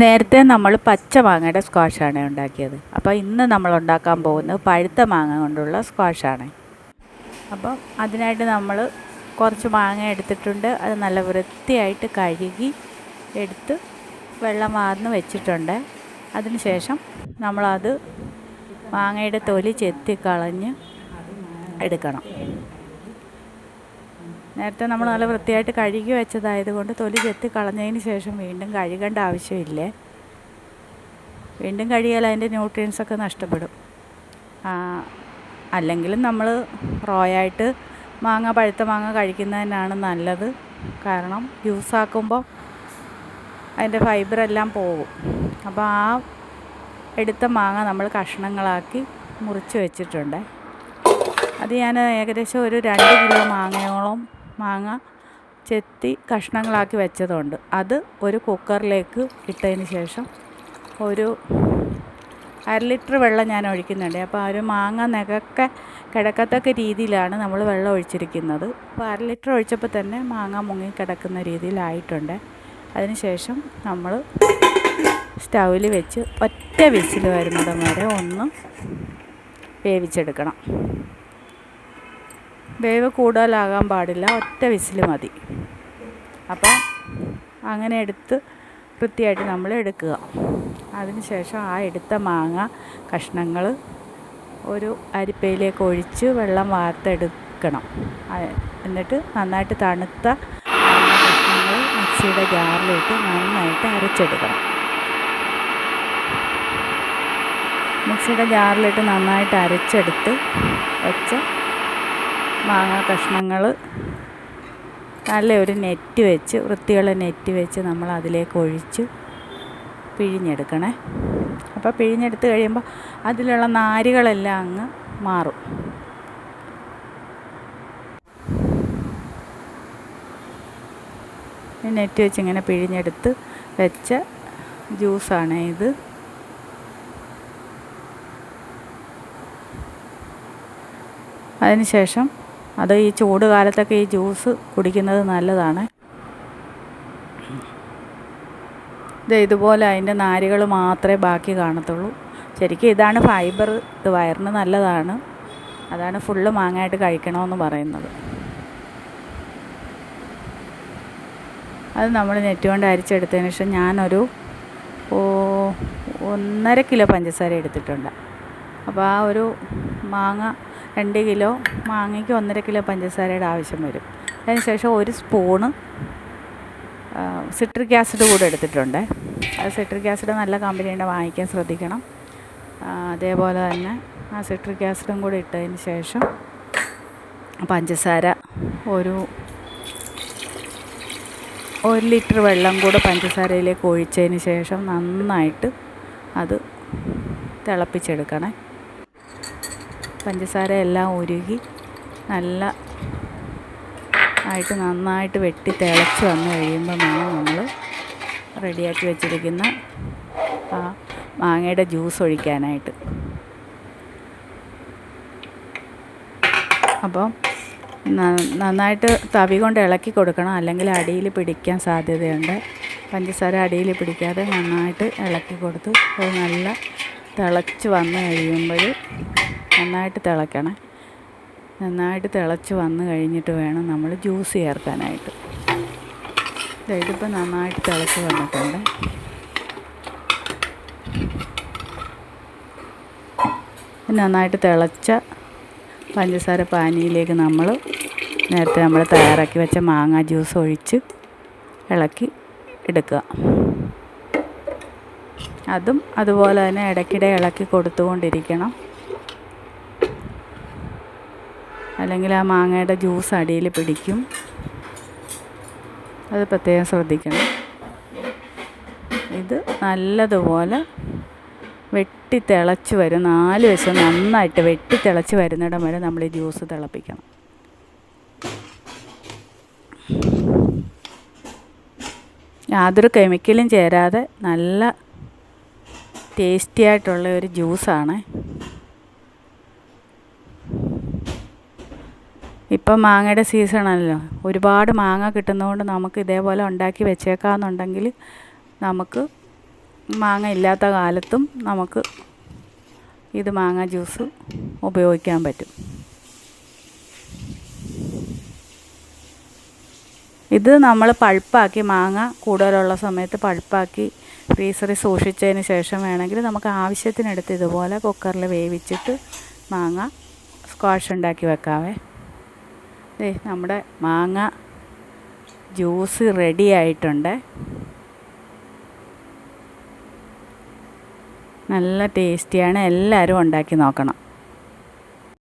നേരത്തെ നമ്മൾ പച്ച മാങ്ങയുടെ സ്ക്വാഷാണ് ഉണ്ടാക്കിയത്. അപ്പോൾ ഇന്ന് നമ്മൾ ഉണ്ടാക്കാൻ പോകുന്നത് പഴുത്ത മാങ്ങ കൊണ്ടുള്ള സ്ക്വാഷാണ്. അപ്പം അതിനായിട്ട് നമ്മൾ കുറച്ച് മാങ്ങ എടുത്തിട്ടുണ്ട്. അത് നല്ല വൃത്തിയായിട്ട് കഴുകി എടുത്ത് വെള്ളം വാർന്ന് വെച്ചിട്ടുണ്ട്. അതിനുശേഷം നമ്മളത് മാങ്ങയുടെ തൊലി ചെത്തിക്കളഞ്ഞ് എടുക്കണം. നേരത്തെ നമ്മൾ നല്ല വൃത്തിയായിട്ട് കഴുകി വെച്ചതായതുകൊണ്ട് തൊലി ചെത്തി കളഞ്ഞതിന് ശേഷം വീണ്ടും കഴുകേണ്ട ആവശ്യമില്ലേ. വീണ്ടും കഴുകിയാൽ അതിൻ്റെ ന്യൂട്രിയൻസൊക്കെ നഷ്ടപ്പെടും. അല്ലെങ്കിലും നമ്മൾ റോയായിട്ട് പഴുത്ത മാങ്ങ കഴിക്കുന്നതിനാണ് നല്ലത്. കാരണം ജ്യൂസാക്കുമ്പോൾ അതിൻ്റെ ഫൈബറെല്ലാം പോകും. അപ്പോൾ ആ എടുത്ത മാങ്ങ നമ്മൾ കഷ്ണങ്ങളാക്കി മുറിച്ച് വെച്ചിട്ടുണ്ട്. അത് ഞാൻ ഏകദേശം ഒരു 2 കിലോ മാങ്ങ ചെത്തി കഷ്ണങ്ങളാക്കി വെച്ചതുണ്ട്. അത് ഒരു കുക്കറിലേക്ക് ഇട്ടതിന് ശേഷം ഒരു 1/2 ലിറ്റർ വെള്ളം ഞാൻ ഒഴിക്കുന്നുണ്ട്. അപ്പോൾ ഒരു മാങ്ങ നെകക്കെ കിടക്കത്തക്ക രീതിയിലാണ് നമ്മൾ വെള്ളം ഒഴിച്ചിരിക്കുന്നത്. അപ്പോൾ 1/2 ലിറ്റർ ഒഴിച്ചപ്പോൾ തന്നെ മാങ്ങ മുങ്ങി കിടക്കുന്ന രീതിയിലായിട്ടുണ്ട്. അതിനുശേഷം നമ്മൾ സ്റ്റൗവിൽ വെച്ച് ഒറ്റ വിസിൽ വരുന്നിടം വരെ ഒന്ന് വേവിച്ചെടുക്കണം. വേവ് കൂടുതലാകാൻ പാടില്ല, ഒറ്റ വിസിൽ മതി. അപ്പം അങ്ങനെ എടുത്ത് വൃത്തിയായിട്ട് നമ്മൾ എടുക്കുക. അതിനുശേഷം ആ എടുത്ത മാങ്ങ കഷ്ണങ്ങൾ ഒരു അരിപ്പയിലേക്ക് ഒഴിച്ച് വെള്ളം വാർത്തെടുക്കണം. എന്നിട്ട് നന്നായിട്ട് തണുത്ത മാങ്ങ കഷ്ണങ്ങൾ മിക്സിയുടെ ജാറിലിട്ട് നന്നായിട്ട് അരച്ചെടുക്കണം. മിക്സിയുടെ ജാറിലിട്ട് നന്നായിട്ട് അരച്ചെടുത്ത് വെച്ച മാങ്ങ കഷ്ണങ്ങൾ നല്ലൊരു നെറ്റ് വെച്ച് വൃത്തിയുള്ള നെറ്റ് വെച്ച് നമ്മൾ അതിലേക്ക് ഒഴിച്ച് പിഴിഞ്ഞെടുക്കണേ. അപ്പോൾ പിഴിഞ്ഞെടുത്ത് കഴിയുമ്പോൾ അതിലുള്ള നാരുകളെല്ലാം അങ്ങ് മാറും. നെറ്റ് വെച്ച് ഇങ്ങനെ പിഴിഞ്ഞെടുത്ത് വെച്ച ജ്യൂസാണ് ഇത്. അതിനുശേഷം അത് ഈ ചൂട് കാലത്തൊക്കെ ഈ ജ്യൂസ് കുടിക്കുന്നത് നല്ലതാണ്. ഇതുപോലെ അതിൻ്റെ നാരുകൾ മാത്രമേ ബാക്കി കാണത്തുള്ളൂ. ശരിക്കും ഇതാണ് ഫൈബർ. ഇത് വയറിന് നല്ലതാണ്. അതാണ് ഫുള്ള് മാങ്ങയായിട്ട് കഴിക്കണമെന്ന് പറയുന്നത്. അത് നമ്മൾ നെറ്റ് കൊണ്ട് അരിച്ചെടുത്തതിന് ശേഷം ഞാനൊരു 1.5 കിലോ പഞ്ചസാര എടുത്തിട്ടുണ്ട്. അപ്പോൾ ആ ഒരു 2 കിലോ മാങ്ങയ്ക്ക് 1.5 കിലോ പഞ്ചസാരയുടെ ആവശ്യം വരും. അതിനുശേഷം 1 സ്പൂണ് സിട്രിക് ആസിഡ് കൂടെ എടുത്തിട്ടുണ്ട്. അത് സിട്രിക് ആസിഡ് നല്ല കമ്പനിയുടെ വാങ്ങിക്കാൻ ശ്രദ്ധിക്കണം. അതേപോലെ തന്നെ ആ സിട്രിക് ആസിഡും കൂടെ ഇട്ടതിന് ശേഷം പഞ്ചസാര ഒരു 1 ലിറ്റർ വെള്ളം കൂടെ പഞ്ചസാരയിലേക്ക് ഒഴിച്ചതിന് ശേഷം നന്നായിട്ട് അത് തിളപ്പിച്ചെടുക്കണേ. പഞ്ചസാര എല്ലാം ഉരുകി നന്നായിട്ട് വെട്ടി തിളച്ച് വന്ന് കഴിയുമ്പോൾ നമ്മൾ റെഡിയാക്കി വെച്ചിരിക്കുന്ന ആ മാങ്ങയുടെ ജ്യൂസ് ഒഴിക്കാനായിട്ട്. അപ്പം നന്നായിട്ട് തവി കൊണ്ട് ഇളക്കി കൊടുക്കണം, അല്ലെങ്കിൽ അടിയിൽ പിടിക്കാൻ സാധ്യതയുണ്ട്. പഞ്ചസാര അടിയിൽ പിടിക്കാതെ നന്നായിട്ട് ഇളക്കി കൊടുത്ത് അത് നല്ല തിളച്ച് വന്ന് കഴിയുമ്പോൾ നന്നായിട്ട് തിളയ്ക്കണം. നന്നായിട്ട് തിളച്ച് വന്ന് കഴിഞ്ഞിട്ട് വേണം നമ്മൾ ജ്യൂസ് ചേർക്കാനായിട്ട്. ഇതിപ്പോൾ നന്നായിട്ട് തിളച്ച് വന്നിട്ടുണ്ട്. നന്നായിട്ട് തിളച്ച പഞ്ചസാര പാനിയിലേക്ക് നേരത്തെ നമ്മൾ തയ്യാറാക്കി വെച്ച മാങ്ങ ജ്യൂസ് ഒഴിച്ച് ഇളക്കി എടുക്കുക. അതും അതുപോലെ തന്നെ ഇടയ്ക്കിടെ ഇളക്കി കൊടുത്തുകൊണ്ടിരിക്കണം. അല്ലെങ്കിൽ ആ മാങ്ങയുടെ ജ്യൂസ് അടിയിൽ പിടിക്കും. അത് പ്രത്യേകം ശ്രദ്ധിക്കണം. ഇത് നല്ലതുപോലെ വെട്ടി തിളച്ച് വരും. 4 വശം നന്നായിട്ട് വെട്ടി തിളച്ച് വരുന്നിടം വരെ നമ്മൾ ഈ ജ്യൂസ് തിളപ്പിക്കണം. യാതൊരു കെമിക്കലും ചേരാതെ നല്ല ടേസ്റ്റി ആയിട്ടുള്ള ഒരു ജ്യൂസാണ്. ഇപ്പം മാങ്ങയുടെ സീസണല്ലോ, ഒരുപാട് മാങ്ങ കിട്ടുന്നതുകൊണ്ട് നമുക്ക് ഇതേപോലെ ഉണ്ടാക്കി വെച്ചേക്കാമെന്നുണ്ടെങ്കിൽ നമുക്ക് മാങ്ങ ഇല്ലാത്ത കാലത്തും നമുക്ക് ഇത് മാങ്ങ ജ്യൂസ് ഉപയോഗിക്കാൻ പറ്റും. ഇത് നമ്മൾ പൾപ്പാക്കി, മാങ്ങ കൂടുതലുള്ള സമയത്ത് പൾപ്പാക്കി ഫ്രീസറിൽ സൂക്ഷിച്ചതിന് ശേഷം വേണമെങ്കിൽ നമുക്ക് ആവശ്യത്തിനെടുത്ത് ഇതുപോലെ കുക്കറിൽ വേവിച്ചിട്ട് മാങ്ങ സ്ക്വാഷ് ഉണ്ടാക്കി വെക്കാവേ. നമ്മുടെ മാങ്ങ ജ്യൂസ് റെഡി ആയിട്ടുണ്ട്. നല്ല ടേസ്റ്റിയാണ്. എല്ലാവരും ഉണ്ടാക്കി നോക്കണം.